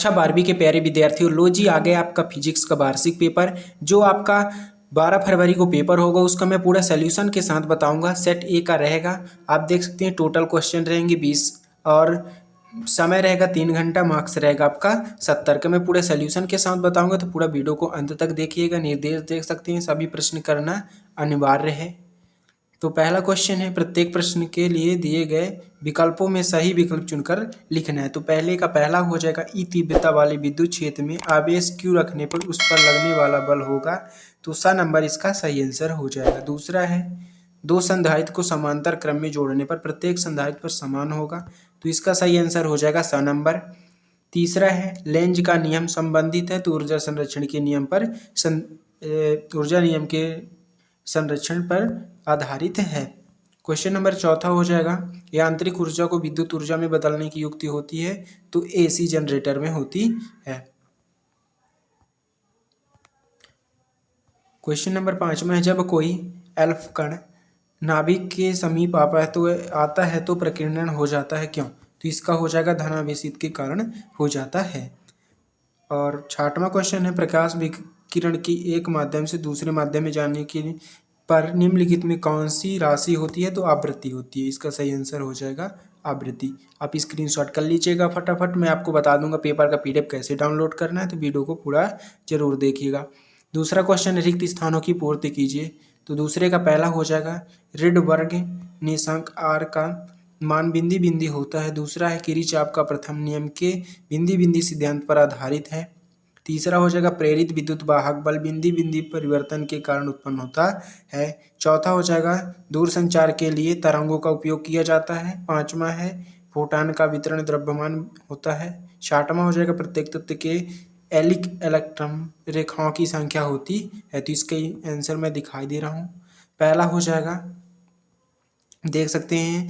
अच्छा 12वीं के प्यारे विद्यार्थियों, लो जी आ गया आपका फिजिक्स का वार्षिक पेपर। जो आपका 12 फरवरी को पेपर होगा उसका मैं पूरा सोल्यूशन के साथ बताऊंगा। सेट ए का रहेगा, आप देख सकते हैं टोटल क्वेश्चन रहेंगे 20 और समय रहेगा 3 घंटा, मार्क्स रहेगा आपका 70 का। मैं पूरे सोल्यूशन के साथ बताऊंगा, तो पूरा वीडियो को अंत तक देखिएगा। निर्देश देख सकते हैं, सभी प्रश्न करना अनिवार्य है। तो पहला क्वेश्चन है, प्रत्येक प्रश्न के लिए दिए गए विकल्पों में सही विकल्प चुनकर लिखना है। तो पहले का पहला हो जाएगा, ई तीव्रता वाले विद्युत क्षेत्र में आवेश Q रखने पर उस पर लगने वाला बल होगा। तो सा नंबर इसका सही आंसर हो जाएगा। दूसरा है, दो संधारित्र को समांतर क्रम में जोड़ने पर प्रत्येक संधारित्र पर समान होगा। तो इसका सही आंसर हो जाएगा सा नंबर। तीसरा है, लेंज का नियम संबंधित है तो ऊर्जा संरक्षण के नियम पर ऊर्जा नियम के संरक्षण पर आधारित है। क्वेश्चन नंबर चौथा हो जाएगा, यांत्रिक ऊर्जा को विद्युत ऊर्जा में बदलने की युक्ति होती है तो एसी जनरेटर में होती है। क्वेश्चन नंबर 5 में है, जब कोई एल्फ कण नाभिक के समीप आता है तो प्रकीर्णन हो जाता है, क्यों? तो इसका हो जाएगा धनावेशित के कारण हो जाता है। और 6वां क्वेश्चन है, प्रकाश विकिरण की एक माध्यम से दूसरे माध्यम में जाने के पर निम्नलिखित में कौन सी राशि होती है? तो आवृत्ति होती है। इसका सही आंसर हो जाएगा आवृत्ति। आप स्क्रीनशॉट कर लीजिएगा फटाफट। मैं आपको बता दूंगा पेपर का PDF कैसे डाउनलोड करना है, तो वीडियो को पूरा जरूर देखिएगा। दूसरा क्वेश्चन, रिक्त स्थानों की पूर्ति कीजिए। तो दूसरे का पहला हो जाएगा, रिडबर्ग नियतांक R का मान बिंदी बिंदी होता है। दूसरा है, किरचॉफ का प्रथम नियम के बिंदी बिंदी सिद्धांत पर आधारित है। तीसरा हो जाएगा, प्रेरित विद्युत वाहक बल बिंदी बिंदी परिवर्तन के कारण उत्पन्न होता है। चौथा हो जाएगा, दूरसंचार के लिए तरंगों का उपयोग किया जाता है। 5वां है, फोटॉन का वितरण द्रव्यमान होता है। 6वां हो जाएगा, प्रत्येक तत्व के एलिक इलेक्ट्रॉन रेखाओं की संख्या होती है। तो इसका आंसर मैं दिखाई दे रहा हूँ। पहला हो जाएगा, देख सकते हैं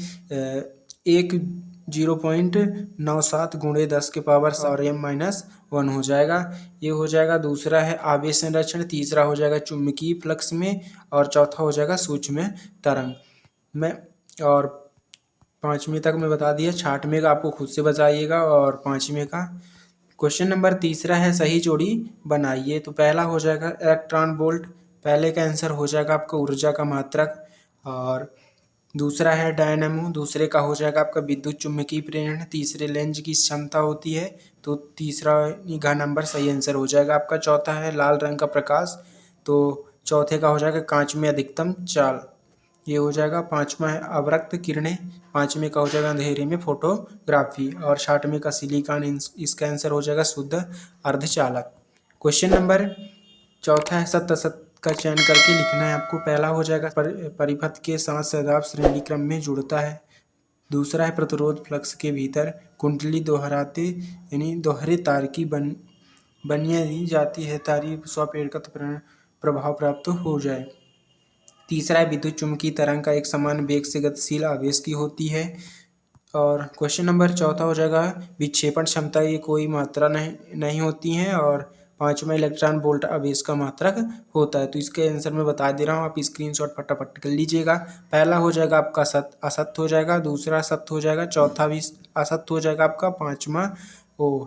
0.97 × 10 के पावर और m-1 हो जाएगा, ये हो जाएगा। दूसरा है आवेश संरक्षण। तीसरा हो जाएगा चुंबकीय फ्लक्स में, और चौथा हो जाएगा सूक्ष्म तरंग में। और 5वें तक मैं बता दिया, 6वें का आपको खुद से बताइएगा। और 5वें का क्वेश्चन नंबर तीसरा है, सही जोड़ी बनाइए। तो पहला हो जाएगा इलेक्ट्रॉन वोल्ट, पहले का आंसर हो जाएगा आपका ऊर्जा का मात्रक। और दूसरा है डायनेमो, दूसरे का हो जाएगा आपका विद्युत चुम्बकीय प्रेरण। तीसरे लेंज की क्षमता होती है, तो तीसरा घ नंबर सही आंसर हो जाएगा आपका। चौथा है लाल रंग का प्रकाश, तो चौथे का हो जाएगा कांच में अधिकतम चाल, ये हो जाएगा। 5वां है अवरक्त किरणें, 5वें का हो जाएगा अंधेरे में फोटोग्राफी। और 6वें का सिलिकॉन, इसका आंसर हो जाएगा शुद्ध अर्धचालक। क्वेश्चन नंबर चौथा है, सत्य असत्य का चयन करके लिखना है आपको। पहला हो जाएगा, परिपथ के साथ सदैव श्रेणी क्रम में जुड़ता है। दूसरा है, प्रतिरोध फ्लक्स के भीतर कुंडली दोहराते यानी दोहरे तार की बनिया दी जाती है तारी स्वप्रेरक प्रभाव प्राप्त हो जाए। तीसरा है, विद्युत चुम्बकीय तरंग का एक समान वेग से गतिशील आवेश की होती है। और क्वेश्चन नंबर चौथा हो जाएगा, विक्षेपण क्षमता ये कोई मात्रा नहीं होती है। और 5वां इलेक्ट्रॉन वोल्ट आवेश का मात्रक होता है। तो इसके आंसर मैं बता दे रहा हूँ, आप स्क्रीनशॉट फटाफट कर लीजिएगा। पहला हो जाएगा आपका असत्य हो जाएगा, दूसरा सत्य हो जाएगा, चौथा भी असत्य हो जाएगा आपका,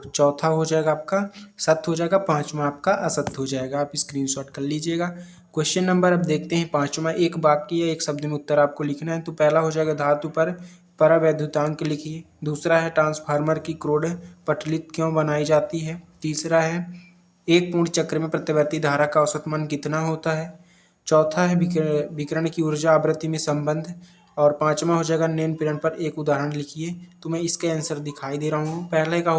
चौथा हो जाएगा आपका सत्य हो जाएगा, 5वां आपका असत्य हो जाएगा। आप स्क्रीनशॉट कर लीजिएगा। क्वेश्चन नंबर अब देखते हैं 5वां, एक वाक्य या एक शब्द में उत्तर आपको लिखना है। तो पहला हो जाएगा, धातु पर परावैद्युतांक लिखिए। दूसरा है, ट्रांसफार्मर की क्रोड पटली क्यों बनाई जाती है। तीसरा है, एक पूर्ण चक्र में प्रत्यावर्ती धारा का औसत मान कितना होता है। चौथा है, विकिरण की ऊर्जा आवृत्ति में संबंध। और 5वां हो जाएगा, नैन पीड़न पर एक उदाहरण लिखिए। तो मैं इसके आंसर दिखाई दे रहा हूँ। पहले का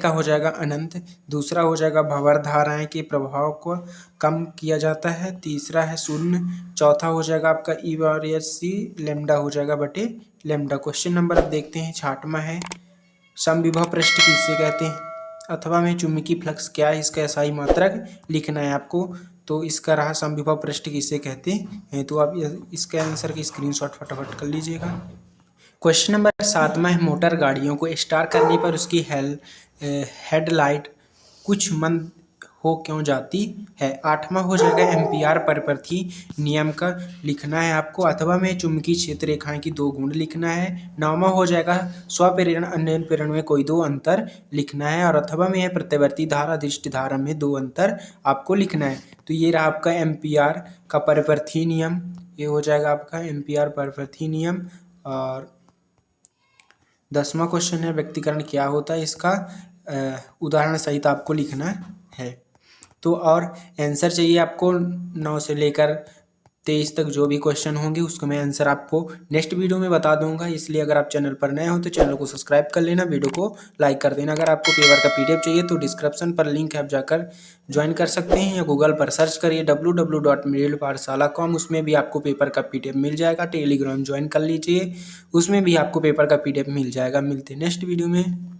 हो जाएगा अनंत। दूसरा हो जाएगा, भंवर धाराएं के प्रभाव को कम किया जाता है। तीसरा है शून्य। चौथा हो जाएगा आपका E/c लैम्डा हो जाएगा बटे लैम्डा। क्वेश्चन नंबर अब देखते हैं 6वां है, समविभव पृष्ठ किसे कहते हैं, अथवा में चुंबकीय फ्लक्स क्या है, इसका SI मात्रक लिखना है आपको। तो इसका रहा, समविभव पृष्ठ किसे कहते हैं। तो आप इसके आंसर की स्क्रीनशॉट फटाफट कर लीजिएगा। क्वेश्चन नंबर 7वां है, मोटर गाड़ियों को स्टार्ट करने पर उसकी हेडलाइट कुछ मंद हो क्यों जाती है। 8वां हो जाएगा एम्पियर परिपथी नियम का लिखना है आपको, अथवा में चुंबकीय क्षेत्र रेखाएं की 2 गुण लिखना है। 9वां हो जाएगा स्वप्रेरण अन्य प्रेरण में कोई 2 अंतर लिखना है, और अथवा में है प्रत्यवर्ती धारा अधिष्ट धारा में 2 अंतर आपको लिखना है। तो ये रहा आपका एम्पियर का परिपथी नियम, ये हो जाएगा आपका एम्पियर परिपथी नियम। और 10वां क्वेश्चन है व्यक्तीकरण क्या होता है, इसका उदाहरण सहित आपको लिखना है। तो और आंसर चाहिए आपको 9 से लेकर 23 तक जो भी क्वेश्चन होंगे उसको मैं आंसर आपको नेक्स्ट वीडियो में बता दूंगा। इसलिए अगर आप चैनल पर नए हो तो चैनल को सब्सक्राइब कर लेना, वीडियो को लाइक कर देना। अगर आपको पेपर का पीडीएफ चाहिए तो डिस्क्रिप्शन पर लिंक है, आप जाकर ज्वाइन कर सकते हैं, या गूगल पर सर्च करिए www.miralpathshala.com, उसमें भी आपको पेपर का पीडीएफ मिल जाएगा। टेलीग्राम ज्वाइन कर लीजिए, उसमें भी आपको पेपर का पीडीएफ मिल जाएगा। मिलते हैं नेक्स्ट वीडियो में।